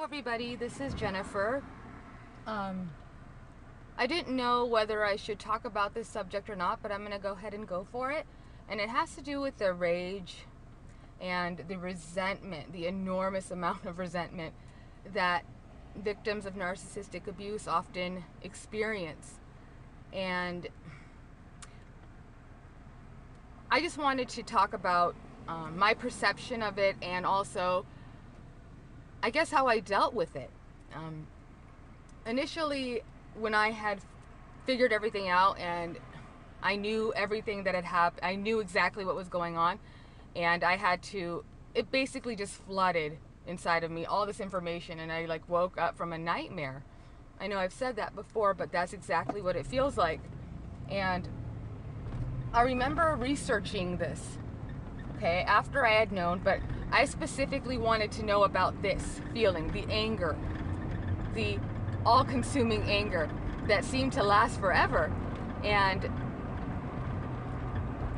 Hello everybody, this is Jennifer. I didn't know whether I should talk about this subject or not, but I'm going to go ahead and go for it. And it has to do with the rage and the resentment, the enormous amount of resentment that victims of narcissistic abuse often experience. And I just wanted to talk about my perception of it, and also I guess how I dealt with it. Initially, when I had figured everything out and I knew everything that had happened, I knew exactly what was going on, and it basically just flooded inside of me, all this information, and I woke up from a nightmare. I know I've said that before, but that's exactly what it feels like. And I remember researching this, okay, after I had known, but I specifically wanted to know about this feeling, the anger, the all-consuming anger that seemed to last forever. And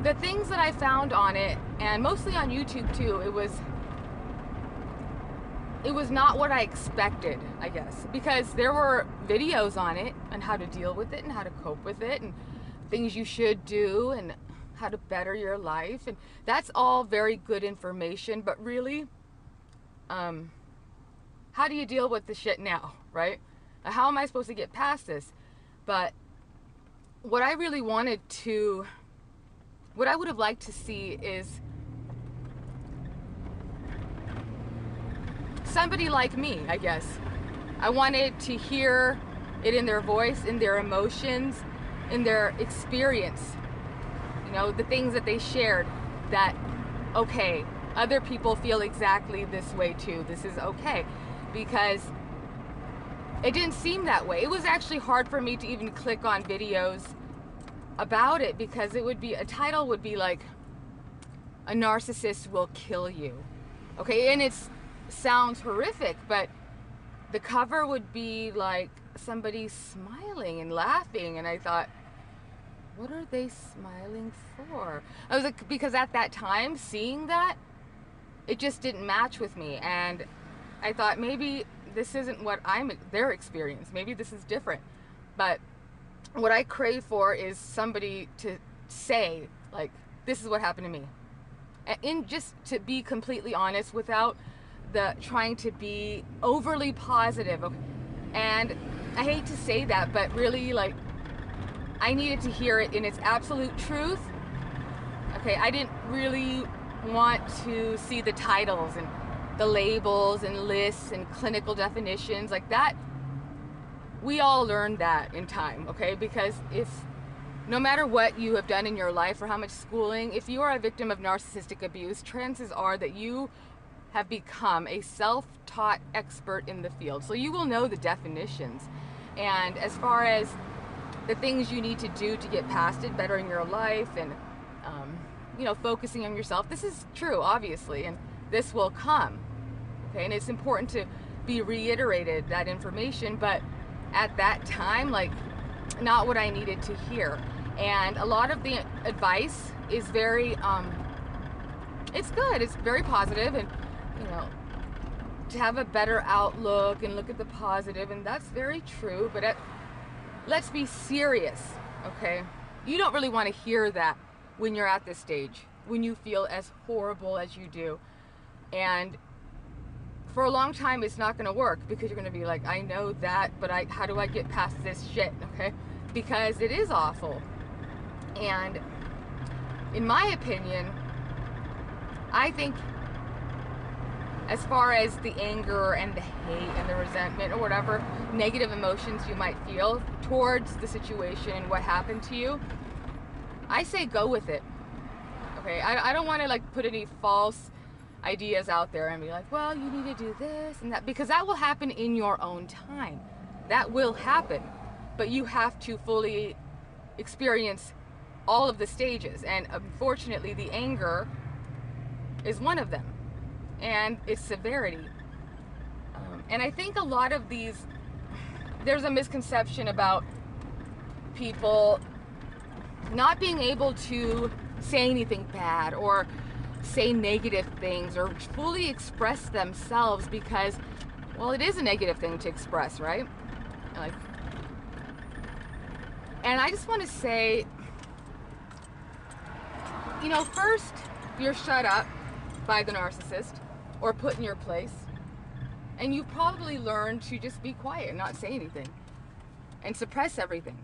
the things that I found on it, and mostly on YouTube too, it was not what I expected, I guess, because there were videos on it on how to deal with it and how to cope with it and things you should do and how to better your life, and that's all very good information, but really, how do you deal with the shit now, right? How am I supposed to get past this? But what I really what I would have liked to see is somebody like me, I guess. I wanted to hear it in their voice, in their emotions, in their experience. You know, the things that they shared, that, okay, other people feel exactly this way too. This is okay. Because it didn't seem that way. It was actually hard for me to even click on videos about it, because a title would be like, "A narcissist will kill you." Okay, and it sounds horrific, but the cover would be like somebody smiling and laughing, and I thought, what are they smiling for? I was like, because at that time, seeing that, it just didn't match with me, and I thought maybe this isn't what their experience. Maybe this is different. But what I crave for is somebody to say, like, this is what happened to me. And just to be completely honest without the trying to be overly positive. And I hate to say that, but really, like, I needed to hear it in its absolute truth. Okay, I didn't really want to see the titles and the labels and lists and clinical definitions like that. We all learned that in time, okay? Because no matter what you have done in your life or how much schooling, if you are a victim of narcissistic abuse, chances are that you have become a self-taught expert in the field. So you will know the definitions. And as far as the things you need to do to get past it, bettering your life and, focusing on yourself, this is true, obviously, and this will come, okay? And it's important to be reiterated, that information, but at that time, not what I needed to hear. And a lot of the advice is very, it's good, it's very positive, and, to have a better outlook and look at the positive, and that's very true, but let's be serious, okay? You don't really want to hear that when you're at this stage, when you feel as horrible as you do. And for a long time, it's not going to work, because you're going to be like, I know that, but how do I get past this shit, okay? Because it is awful. And in my opinion, I think as far as the anger and the hate and the resentment or whatever negative emotions you might feel towards the situation, what happened to you, I say go with it, okay? I don't want to put any false ideas out there and be like, well, you need to do this and that, because that will happen in your own time. That will happen, but you have to fully experience all of the stages, and unfortunately the anger is one of them, and its severity. And I think a lot of there's a misconception about people not being able to say anything bad or say negative things or fully express themselves, because Well, it is a negative thing to express, right? Like, and I just want to say, you know, first you're shut up by the narcissist or put in your place, and you probably learned to just be quiet and not say anything and suppress everything.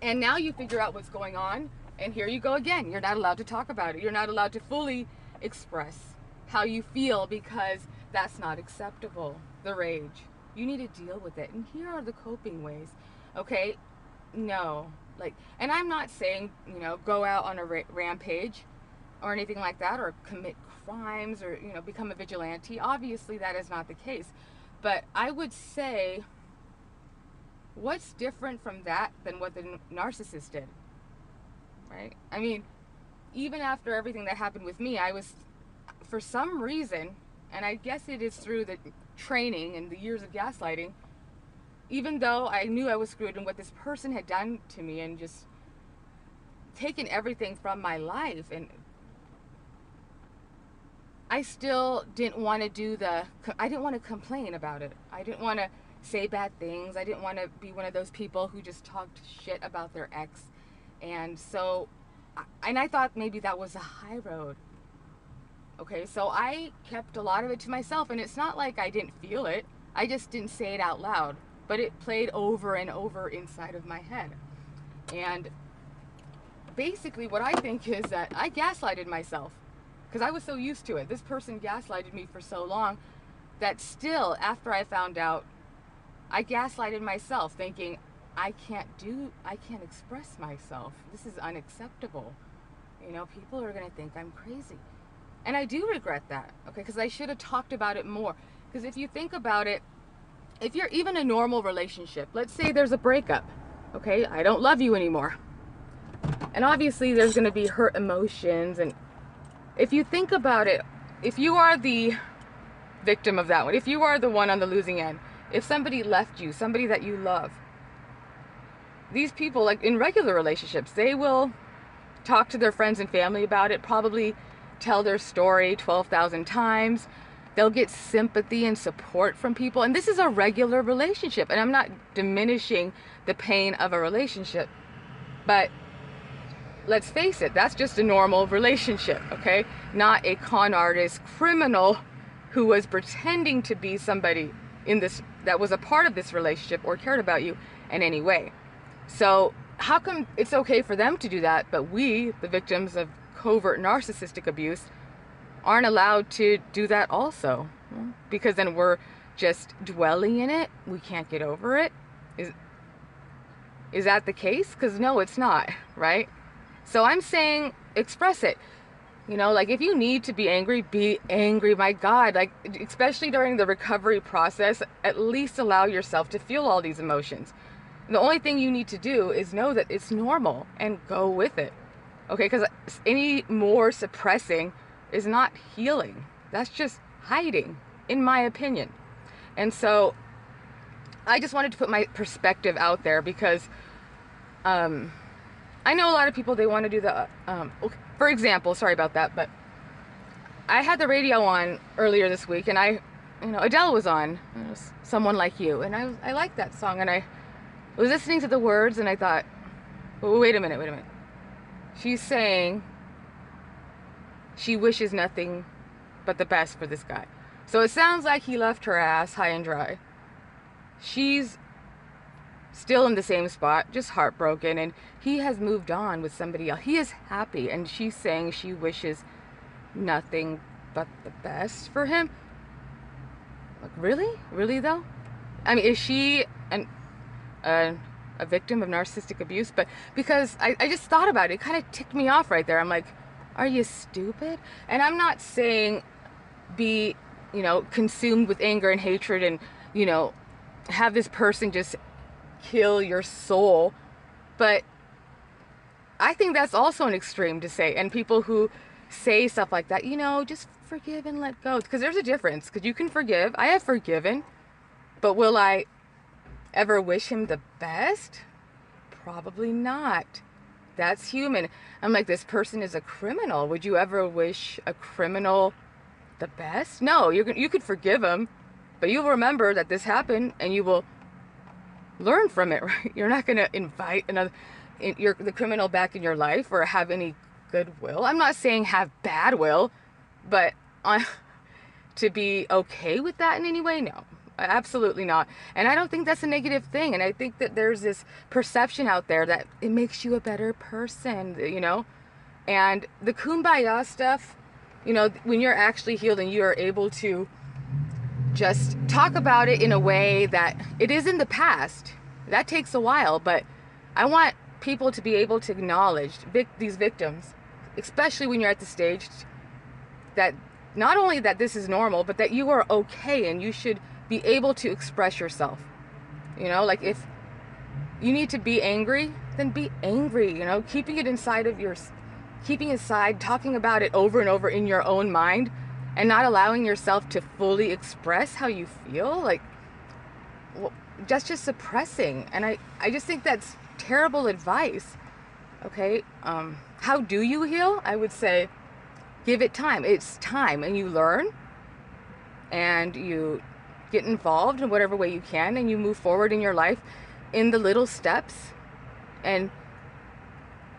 And now you figure out what's going on, and here you go again. You're not allowed to talk about it. You're not allowed to fully express how you feel because that's not acceptable. The rage. You need to deal with it. And here are the coping ways. Okay? No. Like, and I'm not saying, you know, go out on a rampage or anything like that, or commit crimes, or, you know, become a vigilante. Obviously that is not the case. But I would say, what's different from that than what the narcissist did? Right? I mean, even after everything that happened with me, I was, for some reason, and I guess it is through the training and the years of gaslighting, even though I knew I was screwed and what this person had done to me and just taken everything from my life, and I still didn't want to do I didn't want to complain about it. I didn't want to say bad things. I didn't want to be one of those people who just talked shit about their ex. And so, and I thought maybe that was a high road. Okay, so I kept a lot of it to myself, and it's not like I didn't feel it. I just didn't say it out loud, but it played over and over inside of my head. And basically what I think is that I gaslighted myself because I was so used to it. This person gaslighted me for so long that still, after I found out, I gaslighted myself thinking, I can't express myself. This is unacceptable. You know, people are going to think I'm crazy. And I do regret that, okay, because I should have talked about it more. Because if you think about it, if you're even a normal relationship, let's say there's a breakup, okay, I don't love you anymore. And obviously there's going to be hurt emotions. And if you think about it, if you are the victim of that one, if you are the one on the losing end, if somebody left you, somebody that you love, these people, like in regular relationships, they will talk to their friends and family about it, probably tell their story 12,000 times. They'll get sympathy and support from people. And this is a regular relationship. And I'm not diminishing the pain of a relationship. But let's face it, that's just a normal relationship, okay? Not a con artist criminal who was pretending to be somebody in this that was a part of this relationship or cared about you in any way. So how come it's okay for them to do that, but we, the victims of covert narcissistic abuse, aren't allowed to do that also? Because then we're just dwelling in it. We can't get over it. Is that the case? Because no, it's not, right? So I'm saying express it. You know, like if you need to be angry, my God, like especially during the recovery process, at least allow yourself to feel all these emotions. And the only thing you need to do is know that it's normal and go with it. Okay, because any more suppressing is not healing. That's just hiding, in my opinion. And so I just wanted to put my perspective out there because I know a lot of people, they want to do the, for example, sorry about that, but I had the radio on earlier this week, and Adele was on, Someone Like You, and I liked that song, and I was listening to the words, and I thought, well, wait a minute. She's saying she wishes nothing but the best for this guy. So it sounds like he left her ass high and dry. She's still in the same spot, just heartbroken, and he has moved on with somebody else. He is happy, and she's saying she wishes nothing but the best for him. Like, really though? I mean, is she a victim of narcissistic abuse? But because I just thought about it, it kind of ticked me off right there. I'm like, are you stupid? And I'm not saying be, consumed with anger and hatred and, have this person just kill your soul. But I think that's also an extreme to say. And people who say stuff like that, just forgive and let go. Because there's a difference. Because you can forgive. I have forgiven. But will I ever wish him the best? Probably not. That's human. I'm like, this person is a criminal. Would you ever wish a criminal the best? No, you could forgive him. But you'll remember that this happened, and you will learn from it, right? You're not going to invite the criminal back in your life or have any goodwill. I'm not saying have bad will, but to be okay with that in any way, no, absolutely not. And I don't think that's a negative thing. And I think that there's this perception out there that it makes you a better person, you know? And the kumbaya stuff, you know, when you're actually healed and you are able to just talk about it in a way that it is in the past, that takes a while, but I want people to be able to acknowledge these victims, especially when you're at the stage that not only that this is normal, but that you are okay and you should be able to express yourself. You know, like if you need to be angry, then be angry, you know, keeping it inside, talking about it over and over in your own mind and not allowing yourself to fully express how you feel, like, well, just suppressing. And I just think that's terrible advice. Okay, how do you heal? I would say give it time. It's time, and you learn and you get involved in whatever way you can, and you move forward in your life in the little steps. And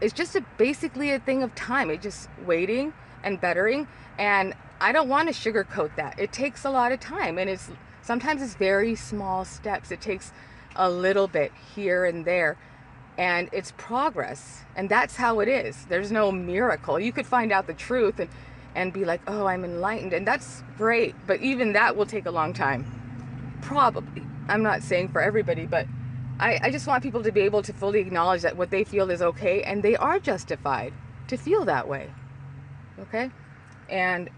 it's just basically a thing of time. It's just waiting and bettering. And I don't want to sugarcoat that. It takes a lot of time, and sometimes it's very small steps. It takes a little bit here and there, and it's progress. And that's how it is. There's no miracle. You could find out the truth and be like, oh, I'm enlightened, and that's great, but even that will take a long time. Probably. I'm not saying for everybody, but I just want people to be able to fully acknowledge that what they feel is okay, and they are justified to feel that way. Okay? And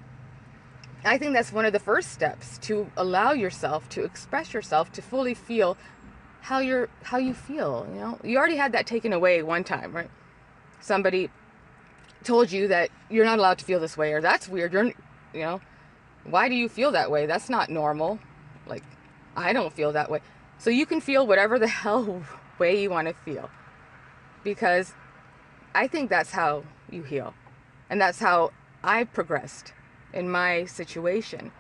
I think that's one of the first steps, to allow yourself to express yourself, to fully feel how you feel. You know, you already had that taken away one time, right? Somebody told you that you're not allowed to feel this way, or that's weird. You know, why do you feel that way? That's not normal. Like, I don't feel that way. So you can feel whatever the hell way you want to feel, because I think that's how you heal, and that's how I progressed in my situation.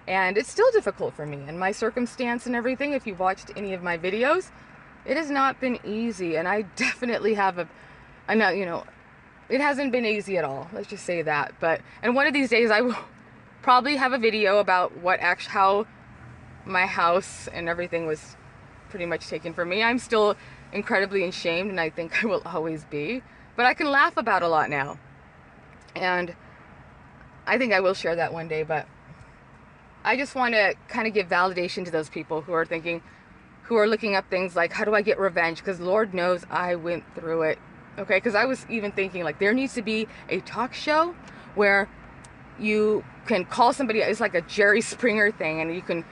And it's still difficult for me and my circumstance and everything. If you've watched any of my videos, it has not been easy, and I definitely have I know, you know, it hasn't been easy at all. Let's just say that. And one of these days I will probably have a video about how my house and everything was pretty much taken from me. I'm still incredibly ashamed, and I think I will always be, but I can laugh about a lot now. And I think I will share that one day, but I just want to kind of give validation to those people who are looking up things like, how do I get revenge? Because Lord knows I went through it. Okay, because I was even thinking, like, there needs to be a talk show where you can call somebody. It's like a Jerry Springer thing, and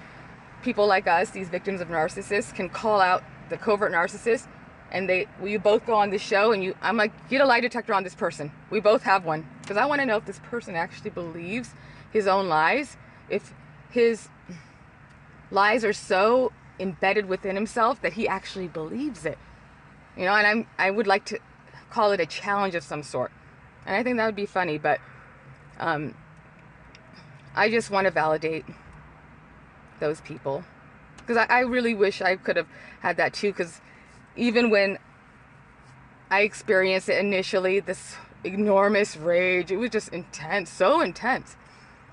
people like us, these victims of narcissists, can call out the covert narcissist, and you both go on the show, and I'm like, get a lie detector on this person. We both have one, because I want to know if this person actually believes his own lies, if his lies are so embedded within himself that he actually believes it, you know. And I would like to call it a challenge of some sort, and I think that would be funny. But I just want to validate those people, because I really wish I could have had that too, because even when I experienced it initially, this enormous rage, it was just intense, so intense,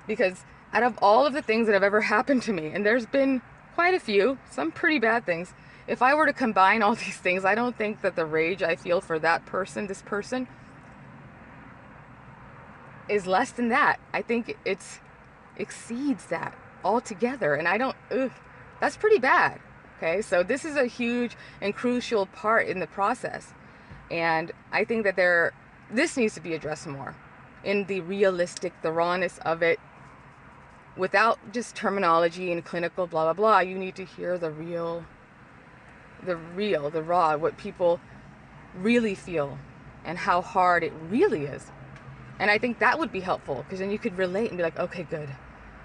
because out of all of the things that have ever happened to me, and there's been quite a few, some pretty bad things, if I were to combine all these things, I don't think that the rage I feel for this person is less than that. I think it exceeds that altogether, and that's pretty bad. Okay, so this is a huge and crucial part in the process, and I think that this needs to be addressed more in the rawness of it, without just terminology and clinical blah blah blah. You need to hear the raw, what people really feel and how hard it really is. And I think that would be helpful, because then you could relate and be like, okay, good,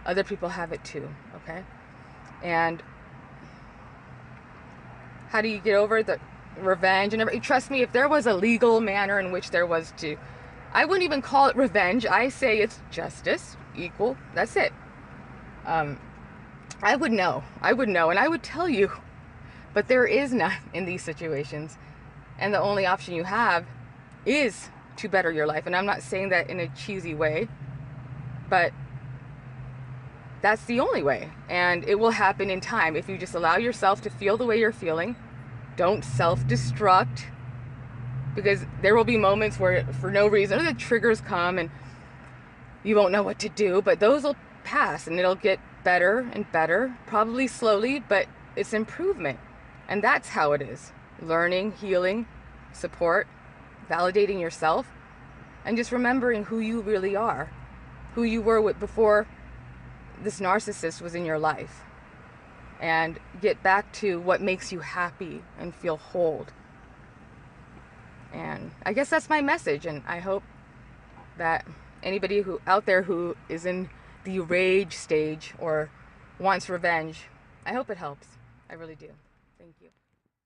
other people have it too. Okay, and how do you get over the revenge and everything? Trust me, if there was a legal manner in which there was I wouldn't even call it revenge. I say it's justice, equal, that's it. I would know, and I would tell you, but there is none in these situations. And the only option you have is to better your life. And I'm not saying that in a cheesy way, but that's the only way. And it will happen in time if you just allow yourself to feel the way you're feeling. Don't self-destruct, because there will be moments where for no reason the triggers come and you won't know what to do, but those will pass and it'll get better and better, probably slowly, but it's improvement. And that's how it is. Learning, healing, support, validating yourself, and just remembering who you really are, who you were with before this narcissist was in your life, and get back to what makes you happy and feel whole. And I guess that's my message, and I hope that anybody who out there who is in the rage stage or wants revenge, I hope it helps. I really do. Thank you.